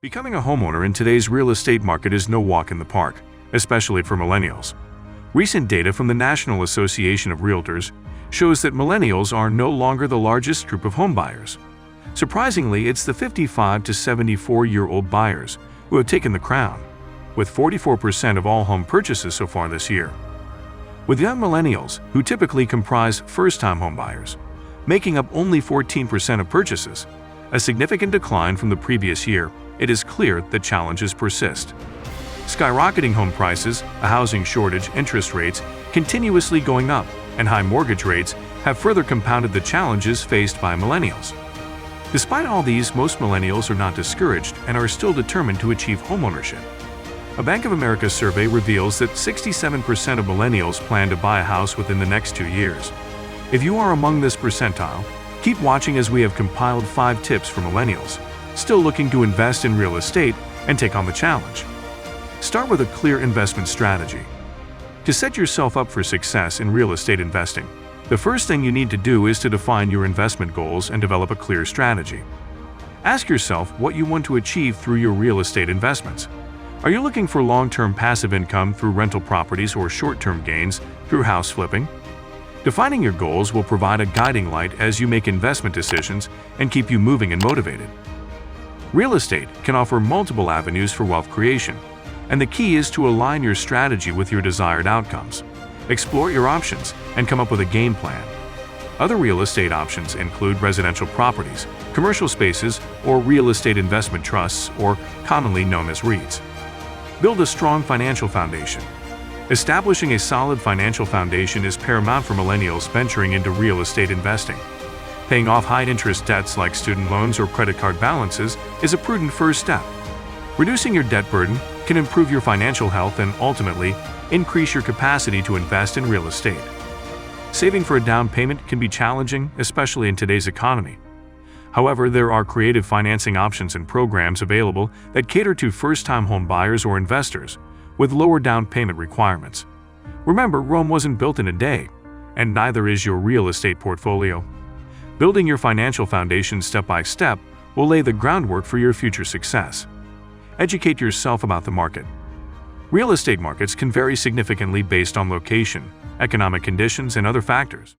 Becoming a homeowner in today's real estate market is no walk in the park, especially for millennials. Recent data from the National Association of Realtors shows that millennials are no longer the largest group of homebuyers. Surprisingly, it's the 55 to 74-year-old buyers who have taken the crown, with 44% of all home purchases so far this year. With young millennials, who typically comprise first-time homebuyers, making up only 14% of purchases, a significant decline from the previous year, it is clear that challenges persist. Skyrocketing home prices, a housing shortage, interest rates continuously going up, and high mortgage rates have further compounded the challenges faced by millennials. Despite all these, most millennials are not discouraged and are still determined to achieve homeownership. A Bank of America survey reveals that 67% of millennials plan to buy a house within the next 2 years. If you are among this percentile, keep watching as we have compiled 5 tips for millennials still looking to invest in real estate and take on the challenge. Start with a clear investment strategy. To set yourself up for success in real estate investing, the first thing you need to do is to define your investment goals and develop a clear strategy. Ask yourself what you want to achieve through your real estate investments. Are you looking for long-term passive income through rental properties or short-term gains through house flipping? Defining your goals will provide a guiding light as you make investment decisions and keep you moving and motivated. Real estate can offer multiple avenues for wealth creation, and the key is to align your strategy with your desired outcomes. Explore your options and come up with a game plan. Other real estate options include residential properties, commercial spaces, or real estate investment trusts, or commonly known as REITs. Build a strong financial foundation. Establishing a solid financial foundation is paramount for millennials venturing into real estate investing. Paying off high-interest debts like student loans or credit card balances is a prudent first step. Reducing your debt burden can improve your financial health and ultimately increase your capacity to invest in real estate. Saving for a down payment can be challenging, especially in today's economy. However, there are creative financing options and programs available that cater to first-time home buyers or investors with lower down payment requirements. Remember, Rome wasn't built in a day, and neither is your real estate portfolio. Building your financial foundation step by step will lay the groundwork for your future success. Educate yourself about the market. Real estate markets can vary significantly based on location, economic conditions, and other factors.